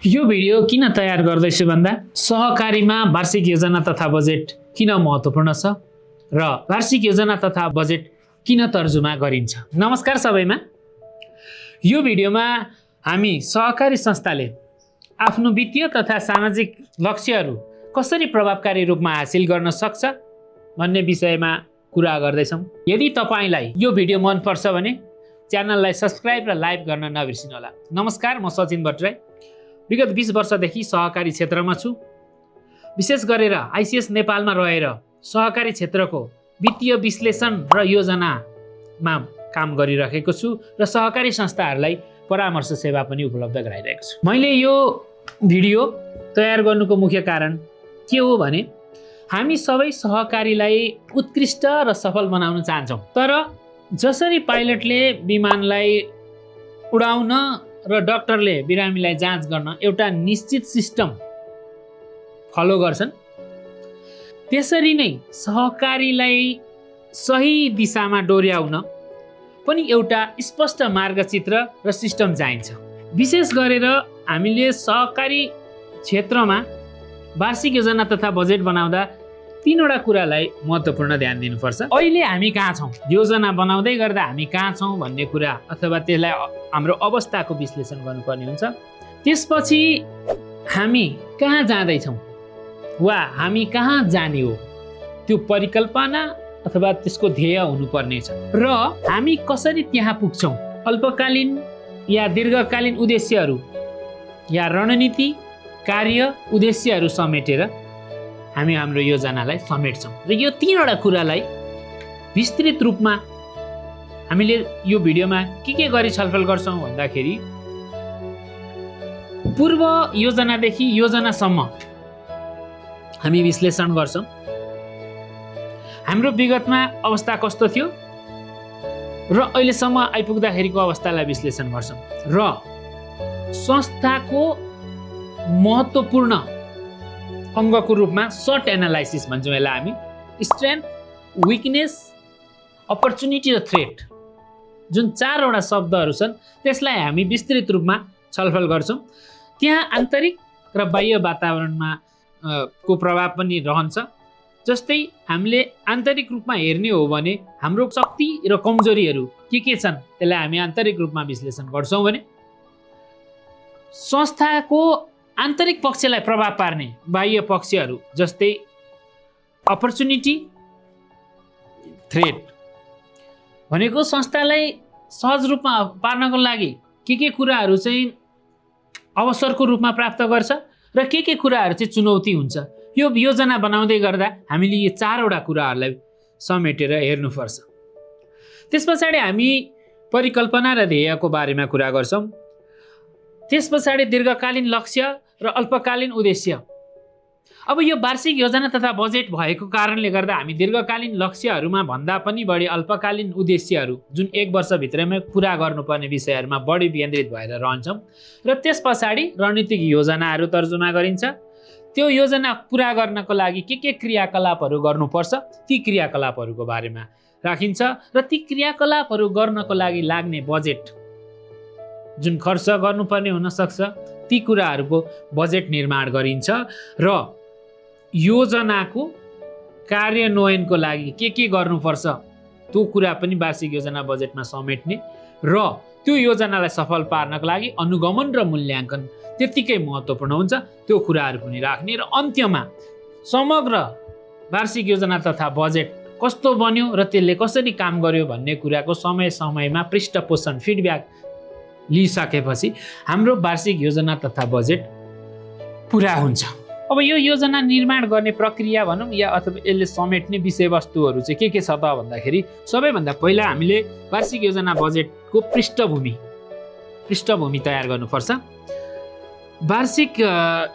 यो भिडियो किन तयार गर्दैछु भन्दा सहकारीमा वार्षिक योजना तथा बजेट किन महत्त्वपूर्ण छ र वार्षिक योजना तथा बजेट किन तर्जुमा गरिन्छ। नमस्कार सबैमा। यो भिडियोमा हामी सहकारी संस्थाले आफ्नो वित्तीय तथा सामाजिक लक्ष्यहरू कसरी प्रभावकारी रूपमा हासिल गर्न सक्छ भन्ने विषयमा कुरा गर्दैछौँ। यदि तपाईलाई यो भिडियो मन पर्छ भने च्यानललाई सब्स्क्राइब र लाइक गर्न नबिर्सिनुहोला। नमस्कार, म सचिन भट्टराई। विगत 20 वर्षदेखि सहकारी क्षेत्रमा छु। विशेष गरेर आइसिएस नेपालमा रहेर सहकारी क्षेत्रको वित्तीय विश्लेषण र योजनामा काम गरिरहेको छु र सहकारी संस्थाहरूलाई परामर्श सेवा पनि उपलब्ध गराइरहेको छु। मैले यो भिडियो तयार गर्नुको मुख्य कारण के हो भने हामी सबै सहकारीलाई उत्कृष्ट र सफल बनाउन चाहन्छौँ। तर जसरी पाइलटले विमानलाई उडाउन र डाक्टरले बिरामीलाई जाँच गर्न एउटा निश्चित सिस्टम फलो गर्छन्, त्यसरी नै सहकारीलाई सही दिशामा डोर्याउन पनि एउटा स्पष्ट मार्गचित्र र सिस्टम चाहिन्छ। विशेष गरेर हामीले सहकारी क्षेत्रमा वार्षिक योजना तथा बजेट बनाउँदा तीनवटा कुरालाई महत्त्वपूर्ण ध्यान दिनुपर्छ। अहिले हामी कहाँ छौँ, योजना बनाउँदै गर्दा हामी कहाँ छौँ भन्ने कुरा अथवा त्यसलाई हाम्रो अवस्थाको विश्लेषण गर्नुपर्ने हुन्छ। त्यसपछि हामी कहाँ जाँदैछौँ वा हामी कहाँ जाने हो, त्यो परिकल्पना अथवा त्यसको ध्येय हुनुपर्ने छ र हामी कसरी त्यहाँ पुग्छौँ। अल्पकालीन या दीर्घकालीन उद्देश्यहरू या रणनीति कार्य उद्देश्यहरू समेटेर हामी हाम्रो योजनालाई समेट्छौँ र यो तीनवटा कुरालाई विस्तृत रूपमा हामीले यो भिडियोमा के गरी छलफल गर्छौँ भन्दाखेरि पूर्व योजनादेखि योजनासम्म हामी विश्लेषण गर्छौँ। हाम्रो विगतमा अवस्था कस्तो थियो र अहिलेसम्म आइपुग्दाखेरिको अवस्थालाई विश्लेषण गर्छौँ र संस्थाको महत्त्वपूर्ण अङ्गको रूपमा सर्ट एनालाइसिस भन्छौँ यसलाई हामी। स्ट्रेन्थ, विकनेस, अपर्च्युनिटी र थ्रेट जुन चारवटा शब्दहरू छन् त्यसलाई हामी विस्तृत रूपमा छलफल गर्छौँ। त्यहाँ आन्तरिक र बाह्य वातावरणमा को प्रभाव पनि रहन्छ। जस्तै हामीले आन्तरिक रूपमा हेर्ने हो भने हाम्रो शक्ति र कमजोरीहरू के छन् त्यसलाई हामी आन्तरिक रूपमा विश्लेषण गर्छौँ भने संस्थाको आन्तरिक पक्षलाई प्रभाव पार्ने बाह्य पक्षहरू जस्तै अपर्च्युनिटी, थ्रेट भनेको संस्थालाई सहज रूपमा पार्नको लागि के कुराहरू चाहिँ अवसरको रूपमा प्राप्त गर्छ र के कुराहरू चाहिँ चुनौती हुन्छ। यो योजना बनाउँदै गर्दा हामीले यो चारवटा कुराहरूलाई समेटेर हेर्नुपर्छ। त्यस पछाडि हामी परिकल्पना र ध्येयको बारेमा कुरा गर्छौँ। त्यस पछाडि दीर्घकालीन लक्ष्य र अल्पकालीन उद्देश्य। अब यो वार्षिक योजना तथा बजेट भएको कारणले गर्दा हामी दीर्घकालीन लक्ष्यहरूमा भन्दा पनि बढी अल्पकालीन उद्देश्यहरू जुन 1 वर्षभित्रमै पुरा गर्नुपर्ने विषयहरूमा बढी केन्द्रित भएर रहन्छौँ र त्यस पछाडि रणनीतिक योजनाहरू तर्जुमा गरिन्छ। त्यो योजना पुरा गर्नको लागि के क्रियाकलापहरू गर्नुपर्छ ती क्रियाकलापहरूको बारेमा राखिन्छ र ती क्रियाकलापहरू गर्नको लागि लाग्ने बजेट जुन खर्च गर्नुपर्ने हुनसक्छ ती कुराहरूको बजेट निर्माण गरिन्छ र योजनाको कार्यान्वयनको लागि के गर्नुपर्छ त्यो कुरा पनि वार्षिक योजना बजेटमा समेट्ने र त्यो योजनालाई सफल पार्नको लागि अनुगमन र मूल्याङ्कन त्यत्तिकै महत्त्वपूर्ण हुन्छ। त्यो कुराहरू पनि राख्ने र अन्त्यमा समग्र वार्षिक योजना तथा बजेट कस्तो बन्यो र त्यसले कसरी काम गर्यो भन्ने कुराको समयमा पृष्ठपोषण फिडब्याक लिइसकेपछि हाम्रो वार्षिक योजना तथा बजेट पुरा हुन्छ। अब यो योजना निर्माण गर्ने प्रक्रिया भनौँ या अथवा यसले समेट्ने विषयवस्तुहरू चाहिँ के छ त भन्दाखेरि सबैभन्दा पहिला हामीले वार्षिक योजना बजेटको पृष्ठभूमि तयार गर्नुपर्छ। वार्षिक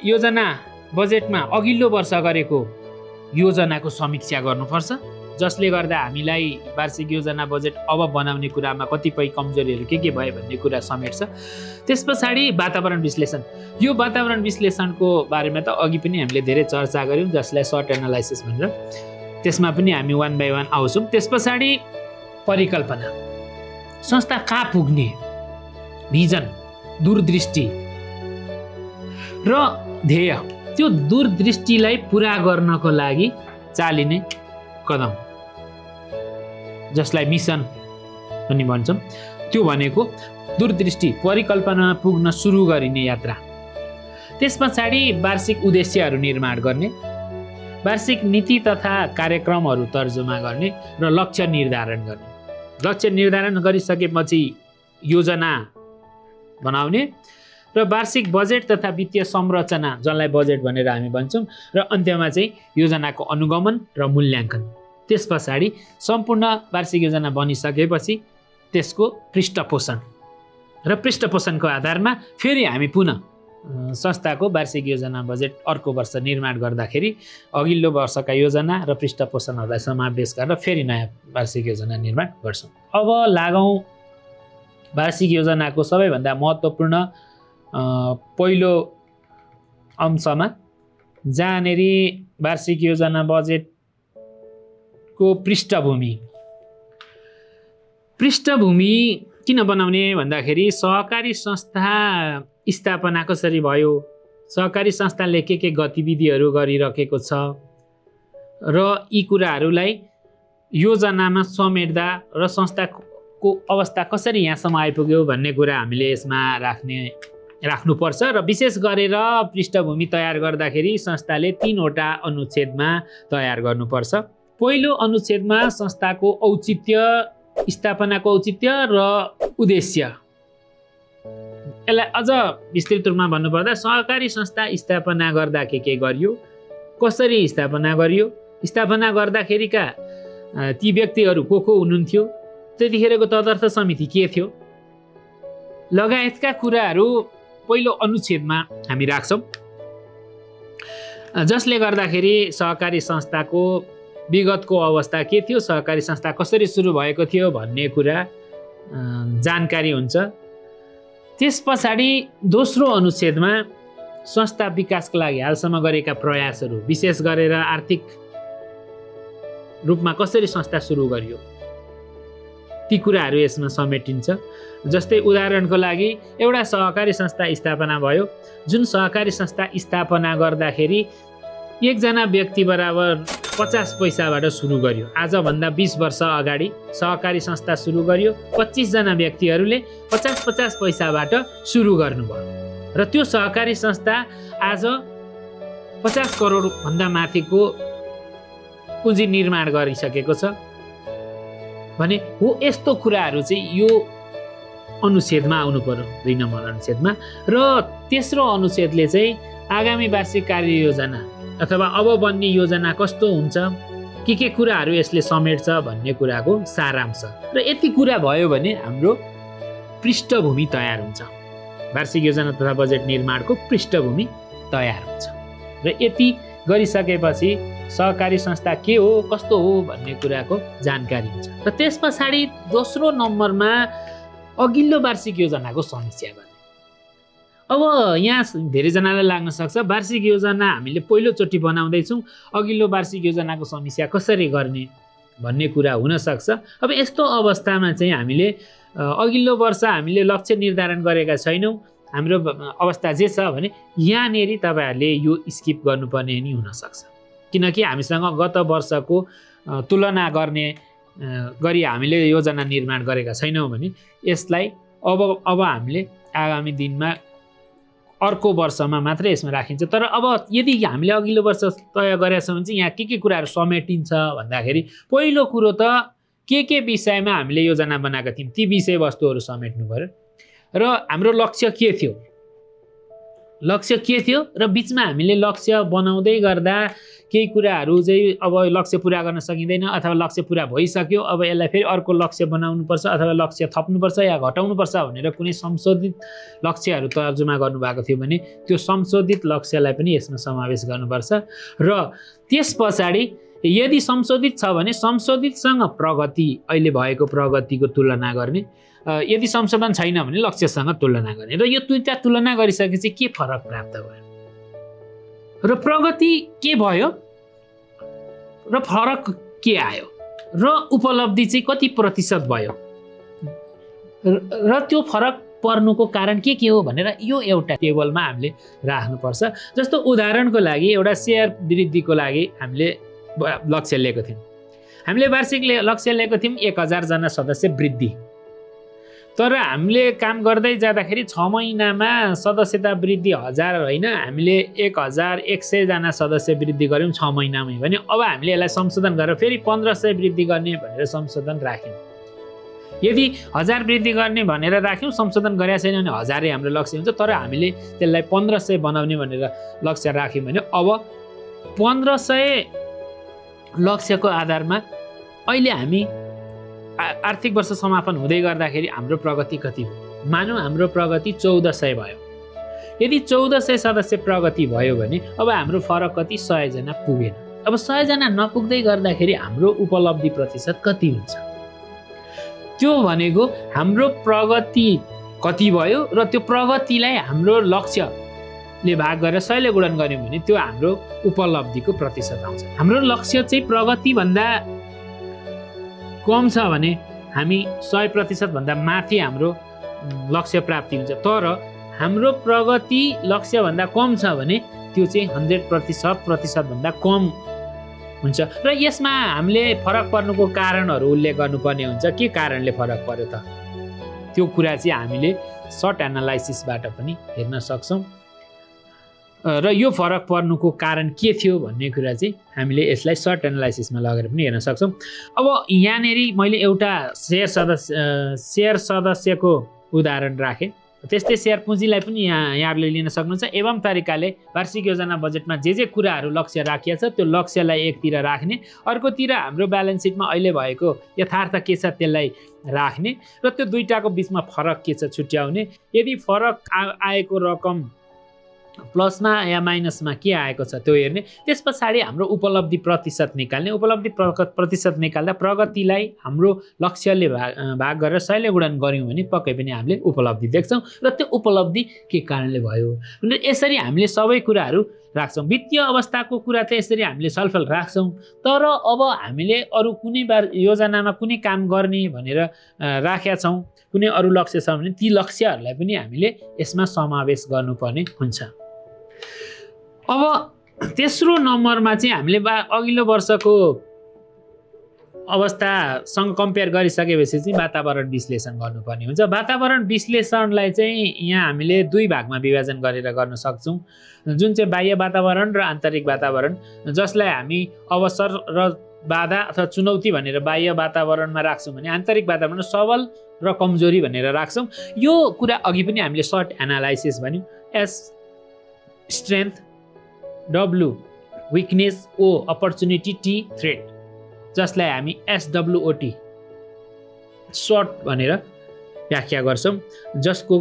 योजना बजेटमा अघिल्लो वर्ष गरेको योजनाको समीक्षा गर्नुपर्छ जसले गर्दा हामीलाई वार्षिक योजना बजेट अब बनाउने कुरामा कतिपय कमजोरीहरू के भए भन्ने कुरा समेट्छ। त्यस पछाडि वातावरण विश्लेषण। यो वातावरण विश्लेषणको बारेमा त अघि पनि हामीले धेरै चर्चा गऱ्यौँ जसलाई सर्ट एनालाइसिस भनेर, त्यसमा पनि हामी 1 by 1 आउँछौँ। त्यस पछाडि परिकल्पना, संस्था कहाँ पुग्ने, भिजन, दूरदृष्टि र ध्येय, त्यो दूरदृष्टिलाई पुरा गर्नको लागि चालिने कदम, जसलाई मिसन पनि भन्छौँ, त्यो भनेको दूरदृष्टि परिकल्पनामा पुग्न सुरु गरिने यात्रा। त्यस पछाडि वार्षिक उद्देश्यहरू निर्माण गर्ने, वार्षिक नीति तथा कार्यक्रमहरू तर्जुमा गर्ने र लक्ष्य निर्धारण गर्ने। लक्ष्य निर्धारण गरिसकेपछि योजना बनाउने र वार्षिक बजेट तथा वित्तीय संरचना, जसलाई बजेट भनेर हामी भन्छौँ, र अन्त्यमा चाहिँ योजनाको अनुगमन र मूल्याङ्कन। त्यस पछाडि सम्पूर्ण वार्षिक योजना बनिसकेपछि त्यसको पृष्ठपोषण र पृष्ठपोषणको आधारमा फेरि हामी पुनः संस्थाको वार्षिक योजना बजेट अर्को वर्ष निर्माण गर्दाखेरि अघिल्लो वर्षका योजना र पृष्ठपोषणहरूलाई समावेश गरेर फेरि नयाँ वार्षिक योजना निर्माण गर्छौँ। अब लागौँ वार्षिक योजनाको सबैभन्दा महत्त्वपूर्ण पहिलो अंशमा, जहाँनेर वार्षिक योजना बजेटको पृष्ठभूमि किन बनाउने भन्दाखेरि सहकारी संस्था स्थापना कसरी भयो, सहकारी संस्थाले के गतिविधिहरू गरिरहेको छ र यी कुराहरूलाई योजनामा समेट्दा र संस्थाको अवस्था कसरी यहाँसम्म आइपुग्यो भन्ने कुरा हामीले यसमा राख्नुपर्छ। र विशेष गरेर पृष्ठभूमि तयार गर्दाखेरि संस्थाले 3वटा अनुच्छेदमा तयार गर्नुपर्छ। पहिलो अनुच्छेदमा संस्थाको औचित्य, स्थापनाको औचित्य र उद्देश्य, यसलाई अझ विस्तृत रूपमा भन्नुपर्दा सहकारी संस्था स्थापना गर्दा के गरियो, कसरी स्थापना गरियो, स्थापना गर्दाखेरिका ती व्यक्तिहरू को हुनुहुन्थ्यो, त्यतिखेरको तदर्थ समिति के थियो, लगायतका कुराहरू पहिलो अनुच्छेदमा हामी राख्छौँ, जसले गर्दाखेरि सहकारी संस्थाको विगतको अवस्था के थियो, सहकारी संस्था कसरी सुरु भएको थियो भन्ने कुरा जानकारी हुन्छ। त्यस पछाडि दोस्रो अनुच्छेदमा संस्था विकासको लागि हालसम्म गरेका प्रयासहरू, विशेष गरेर आर्थिक रूपमा कसरी संस्था सुरु गरियो, ती कुराहरू यसमा समेटिन्छ। जस्तै उदाहरणको लागि एउटा सहकारी संस्था स्थापना भयो, जुन सहकारी संस्था स्थापना गर्दाखेरि एकजना व्यक्ति बराबर 50 पैसाबाट सुरु गरियो। आजभन्दा 20 वर्ष अगाडि सहकारी संस्था सुरु गरियो, 25 जना व्यक्तिहरूले 50 पैसाबाट सुरु गर्नुभयो र त्यो सहकारी संस्था आज 50 करोड भन्दा माथिको पुँजी निर्माण गरिसकेको छ भने हो। यस्तो कुराहरू चाहिँ यो अनुच्छेदमा आउनु पर्यो, 2 नम्बर अनुच्छेदमा। र तेस्रो अनुच्छेदले चाहिँ आगामी वार्षिक कार्ययोजना अथवा अब बन्ने योजना कस्तो हुन्छ, के कुराहरू यसले समेट्छ भन्ने कुराको सारांश। र यति कुरा भयो भने हाम्रो पृष्ठभूमि तयार हुन्छ, वार्षिक योजना तथा बजेट निर्माणको पृष्ठभूमि तयार हुन्छ। र यति गरिसकेपछि सहकारी संस्था के हो, कस्तो हो भन्ने कुराको जानकारी हुन्छ। र त्यस पछाडि दोस्रो नम्बरमा अघिल्लो वार्षिक योजनाको समीक्षा गर्ने। अब यहाँ धेरैजनालाई लाग्न सक्छ वार्षिक योजना हामीले पहिलोचोटि बनाउँदैछौँ, अघिल्लो वार्षिक योजनाको समीक्षा कसरी गर्ने भन्ने कुरा हुनसक्छ। अब यस्तो अवस्थामा चाहिँ हामीले अघिल्लो वर्ष हामीले लक्ष्य निर्धारण गरेका छैनौँ, हाम्रो अवस्था जे छ भने यहाँनेर तपाईँहरूले यो स्किप गर्नुपर्ने नि हुनसक्छ, किनकि हामीसँग गत वर्षको तुलना गर्ने गरी हामीले योजना निर्माण गरेका छैनौँ भने यसलाई अब हामीले आगामी दिनमा अर्को वर्षमा मात्रै यसमा राखिन्छ। तर अब यदि हामीले अघिल्लो वर्ष तय गरेका छौँ भने चाहिँ यहाँ के कुराहरू समेटिन्छ भन्दाखेरि पहिलो कुरो त के विषयमा हामीले योजना बनाएका थियौँ ती विषयवस्तुहरू समेट्नु पर्यो र हाम्रो लक्ष्य के थियो र बिचमा हामीले लक्ष्य बनाउँदै गर्दा केही कुराहरू चाहिँ अब लक्ष्य पुरा गर्न सकिँदैन अथवा लक्ष्य पुरा भइसक्यो, अब यसलाई फेरि अर्को लक्ष्य बनाउनुपर्छ अथवा लक्ष्य थप्नुपर्छ या घटाउनुपर्छ भनेर कुनै संशोधित लक्ष्यहरू तर्जुमा गर्नुभएको थियो भने त्यो संशोधित लक्ष्यलाई पनि यसमा समावेश गर्नुपर्छ। र त्यस पछाडि यदि संशोधित छ भने संशोधितसँग प्रगति, अहिले भएको प्रगतिको तुलना गर्ने, यदि संशोधन छैन भने लक्ष्यसँग तुलना गर्ने। र यो दुईटा तुलना गरिसकेपछि के फरक प्राप्त भयो र प्रगति के भयो र फरक के आयो र उपलब्धि चाहिँ कति प्रतिशत भयो र त्यो फरक पर्नुको कारण के हो भनेर यो एउटा टेबलमा हामीले राख्नुपर्छ। जस्तो उदाहरणको लागि एउटा सेयर वृद्धिको लागि हामीले लक्ष्य लिएको थियौँ। हामीले वार्षिक लक्ष्य लिएको थियौँ 1000 जना सदस्य वृद्धि। तर हामीले काम गर्दै जाँदाखेरि 6 महिनामा सदस्यता वृद्धि 1000 होइन, हामीले 1100 जना सदस्य वृद्धि गऱ्यौँ 6 महिनामै भने अब हामीले यसलाई संशोधन गरेर फेरि 1500 वृद्धि गर्ने भनेर संशोधन राख्यौँ। यदि 1000 वृद्धि गर्ने भनेर राख्यौँ, संशोधन गरेका छैन भने 1000 हाम्रो लक्ष्य हुन्छ। तर हामीले त्यसलाई 1500 बनाउने भनेर लक्ष्य राख्यौँ भने अब 1500 लक्ष्यको आधारमा अहिले हामी आर्थिक वर्ष समापन हुँदै गर्दाखेरि हाम्रो प्रगति कति भयो? मानौँ हाम्रो प्रगति 1400 भयो। यदि 1400 सदस्य प्रगति भयो भने अब हाम्रो फरक कति? 100 जना पुगेन। अब 100 जना नपुग्दै गर्दाखेरि हाम्रो उपलब्धि प्रतिशत कति हुन्छ? त्यो भनेको हाम्रो प्रगति कति भयो र त्यो प्रगतिलाई हाम्रो लक्ष्यले भाग गरेर 100 ले गुणन गर्यौँ भने त्यो हाम्रो उपलब्धिको प्रतिशत आउँछ। हाम्रो लक्ष्य चाहिँ प्रगतिभन्दा कम छ भने हामी 100% भन्दा माथि हाम्रो लक्ष्य प्राप्ति हुन्छ। तर हाम्रो प्रगति लक्ष्यभन्दा कम छ भने त्यो चाहिँ 100% भन्दा कम हुन्छ। र यसमा हामीले फरक पर्नुको कारणहरू उल्लेख गर्नुपर्ने हुन्छ। के कारणले फरक पर्यो त? त्यो कुरा चाहिँ हामीले सर्ट एनालाइसिसबाट पनि हेर्न सक्छौँ। र यो फरक पर्नुको कारण के थियो भन्ने कुरा चाहिँ हामीले यसलाई सर्ट एनालाइसिसमा लगेर पनि हेर्न सक्छौँ। अब यहाँनिर मैले एउटा सेयर सदस्यको उदाहरण राखेँ। त्यस्तै सेयर पुँजीलाई पनि यहाँहरूले लिन सक्नुहुन्छ। एवं तरिकाले वार्षिक योजना बजेटमा जे कुराहरू लक्ष्य राखिएको छ त्यो लक्ष्यलाई एकतिर राख्ने, अर्कोतिर हाम्रो ब्यालेन्स सिटमा अहिले भएको यथार्थ के छ त्यसलाई राख्ने र त्यो दुईटाको बिचमा फरक के छ छुट्याउने। यदि फरक आएको रकम प्लसमा या माइनसमा के आएको छ त्यो हेर्ने। त्यस पछाडि हाम्रो उपलब्धि प्रतिशत निकाल्ने। उपलब्धि प्रतिशत निकाल्दा प्रगतिलाई हाम्रो लक्ष्यले भाग गरेर 100 ले गुणन गऱ्यौँ भने पक्कै पनि हामीले उपलब्धि देख्छौँ र त्यो उपलब्धि के कारणले भयो भनेर यसरी हामीले सबै कुराहरू राख्छौँ। वित्तीय अवस्थाको कुरा त यसरी हामीले छलफल राख्छौँ। तर अब हामीले अरू कुनै बार योजनामा कुनै काम गर्ने भनेर राखेका छौँ, कुनै अरू लक्ष्य छ भने ती लक्ष्यहरूलाई पनि हामीले यसमा समावेश गर्नुपर्ने हुन्छ। अब तेस्रो नम्बरमा चाहिँ हामीले अघिल्लो वर्षको अवस्थासँग कम्पेयर गरिसकेपछि चाहिँ वातावरण विश्लेषण गर्नुपर्ने हुन्छ। वातावरण विश्लेषणलाई चाहिँ यहाँ हामीले दुई भागमा विभाजन गरेर गर्न सक्छौँ, जुन चाहिँ बाह्य वातावरण र आन्तरिक वातावरण, जसलाई हामी अवसर र बाधा अथवा चुनौती भनेर बाह्य वातावरणमा राख्छौँ भने आन्तरिक वातावरण सबल र कमजोरी भनेर राख्छौँ। यो कुरा अघि पनि हामीले सर्ट एनालाइसिस भन्यौँ। एस स्ट्रेन्थ, डब्लु विकनेस, ओ अपर्च्युनिटी, टी थ्रेट, जसलाई हामी SWOT सर्ट भनेर व्याख्या गर्छौँ, जसको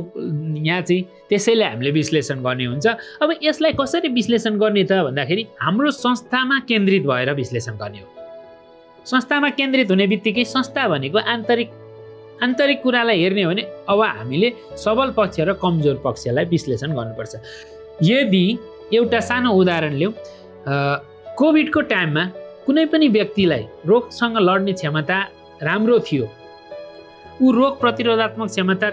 यहाँ चाहिँ त्यसैले हामीले विश्लेषण गर्ने हुन्छ। अब यसलाई कसरी विश्लेषण गर्ने त भन्दाखेरि हाम्रो संस्थामा केन्द्रित भएर विश्लेषण गर्ने हो। संस्थामा केन्द्रित हुने बित्तिकै संस्था भनेको आन्तरिक कुरालाई हेर्ने हो भने अब हामीले सबल पक्ष र कमजोर पक्षलाई विश्लेषण गर्नुपर्छ। यदि एउटा सानो उदाहरण लिउँ, कोभिडको टाइममा कुनै पनि व्यक्तिलाई रोगसँग लड्ने क्षमता राम्रो थियो, ऊ रोग प्रतिरोधात्मक क्षमता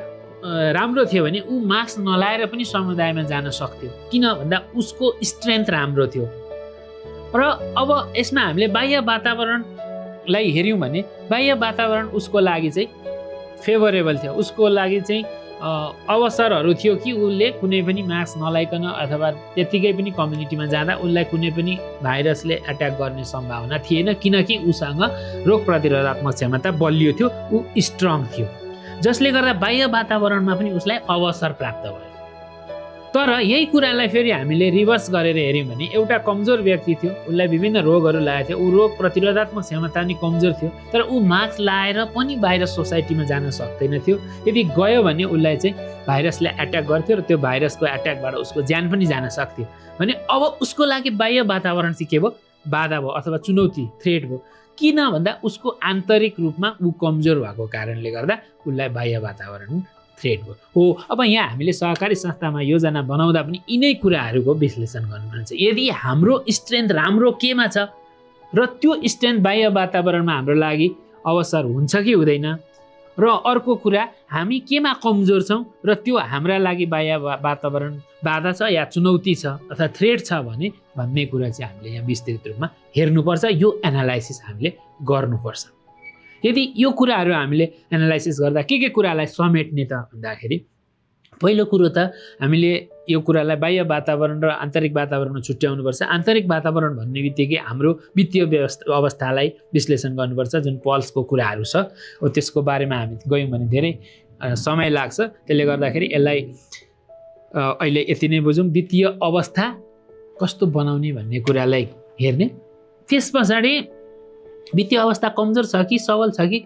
राम्रो थियो भने ऊ मास्क नलाएर पनि समुदायमा जान सक्थ्यो। किन भन्दा उसको स्ट्रेन्थ राम्रो थियो। र अब यसमा हामीले बाह्य वातावरणलाई हेऱ्यौँ भने बाह्य वातावरण उसको लागि चाहिँ फेभरेबल थियो। उसको लागि चाहिँ अवसरहरू थियो कि उसले कुनै पनि मास्क नलाइकन अथवा त्यतिकै पनि कम्युनिटीमा जाँदा उसलाई कुनै पनि भाइरसले एट्याक गर्ने सम्भावना थिएन, किनकि उसँग रोग प्रतिरोधात्मक क्षमता बलियो थियो, ऊ स्ट्रङ थियो, जसले गर्दा बाह्य वातावरणमा पनि उसलाई अवसर प्राप्त भयो। तर यही कुरालाई फेरि हामीले रिभर्स गरेर हेऱ्यौँ भने एउटा कमजोर व्यक्ति थियो, उसलाई विभिन्न रोगहरू लागेको थियो, ऊ रोग प्रतिरोधात्मक क्षमता पनि कमजोर थियो, तर ऊ मास्क लाएर पनि बाहिर सोसाइटीमा जान सक्दैन थियो। यदि गयो भने उसलाई चाहिँ भाइरसले एट्याक गर्थ्यो र त्यो भाइरसको एट्याकबाट उसको ज्यान पनि जान सक्थ्यो। भने अब उसको लागि बाह्य वातावरण चाहिँ के भयो? बाधा भयो अथवा चुनौती, थ्रेट भयो। किन भन्दा उसको आन्तरिक रूपमा ऊ कमजोर भएको कारणले गर्दा उसलाई बाह्य वातावरण थ्रेट भयो। हो, अब यहाँ हामीले सहकारी संस्थामा योजना बनाउँदा पनि यिनै कुराहरूको विश्लेषण गर्नुपर्छ। यदि हाम्रो स्ट्रेन्थ राम्रो केमा छ र त्यो स्ट्रेन्थ बाह्य वातावरणमा हाम्रो लागि अवसर हुन्छ कि हुँदैन, र अर्को कुरा हामी केमा कमजोर छौँ र त्यो हाम्रा लागि बाह्य वातावरण बाधा छ या चुनौती छ अथवा थ्रेट छ भन्ने कुरा चाहिँ हामीले यहाँ विस्तृत रूपमा हेर्नुपर्छ। यो एनालाइसिस हामीले गर्नुपर्छ। यदि यो कुराहरू हामीले एनालाइसिस गर्दा के कुरालाई समेट्ने त भन्दाखेरि पहिलो कुरो त हामीले यो कुरालाई बाह्य वातावरण र आन्तरिक वातावरणमा छुट्याउनुपर्छ। आन्तरिक वातावरण भन्ने बित्तिकै हाम्रो वित्तीय अवस्थालाई विश्लेषण गर्नुपर्छ, जुन पल्सको कुराहरू छ। त्यसको बारेमा हामी गयौँ भने धेरै समय लाग्छ। त्यसले गर्दाखेरि यसलाई अहिले यति नै बुझौँ। वित्तीय अवस्था कस्तो बनाउने भन्ने कुरालाई हेर्ने, त्यस पछाडि वित्तीय अवस्था कमजोर छ कि सबल छ कि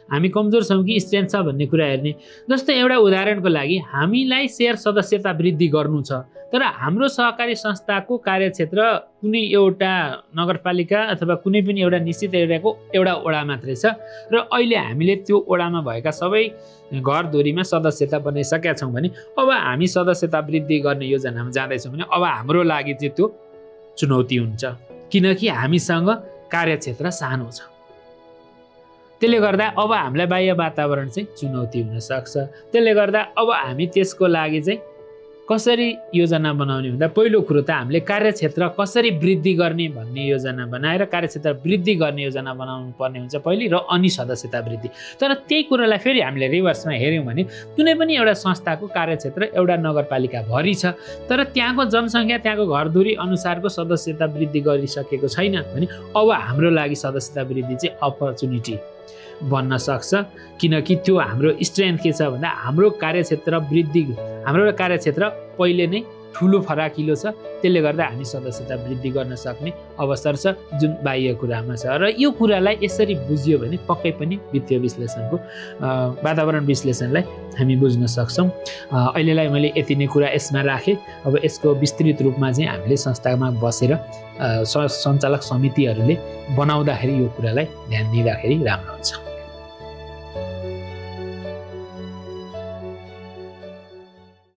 हामी कमजोर छौँ कि स्ट्रेन्थ छ भन्ने कुरा हेर्ने। जस्तो एउटा उदाहरणको लागि हामीलाई सेयर सदस्यता वृद्धि गर्नु छ, तर हाम्रो सहकारी संस्थाको कार्यक्षेत्र कुनै एउटा नगरपालिका अथवा कुनै पनि एउटा निश्चित एरियाको एउटा वडा मात्रै छ र अहिले हामीले त्यो वडामा भएका सबै घरधुरीमा सदस्यता बनाइसकेका छौँ भने अब हामी सदस्यता वृद्धि गर्ने योजनामा जाँदैछौँ भने अब हाम्रो लागि चाहिँ त्यो चुनौती हुन्छ, किनकि हामीसँग कार्यक्षेत्र सानो छ। त्यसले गर्दा अब हामीलाई बाह्य वातावरण चाहिँ चुनौती हुनसक्छ। त्यसले गर्दा अब हामी त्यसको लागि चाहिँ कसरी योजना बनाउने भन्दा पहिलो कुरो त हामीले कार्यक्षेत्र कसरी वृद्धि गर्ने भन्ने योजना बनाएर कार्यक्षेत्र वृद्धि गर्ने योजना बनाउनु पर्ने हुन्छ पहिले, र अनि सदस्यता वृद्धि। तर त्यही कुरालाई फेरि हामीले रिभर्समा हेऱ्यौँ भने कुनै पनि एउटा संस्थाको कार्यक्षेत्र एउटा नगरपालिका भरि छ, तर त्यहाँको जनसङ्ख्या त्यहाँको घरधुरी अनुसारको सदस्यता वृद्धि गरिसकेको छैन भने अब हाम्रो लागि सदस्यता वृद्धि चाहिँ अपर्च्युनिटी बन्न सक्छ। किनकि त्यो हाम्रो स्ट्रेन्थ के छ भन्दा हाम्रो कार्यक्षेत्र वृद्धि, हाम्रो कार्यक्षेत्र पहिले नै ठुलो फराकिलो छ। त्यसले गर्दा हामी सदस्यता वृद्धि गर्न सक्ने अवसर छ, जुन बाह्य कुरामा छ। र यो कुरालाई यसरी बुझियो भने पक्कै पनि वित्तीय विश्लेषणको वातावरण विश्लेषणलाई हामी बुझ्न सक्छौँ। अहिलेलाई मैले यति नै कुरा यसमा राखेँ। अब यसको विस्तृत रूपमा चाहिँ हामीले संस्थामा बसेर सञ्चालक समितिहरूले बनाउँदाखेरि यो कुरालाई ध्यान दिँदाखेरि राम्रो हुन्छ।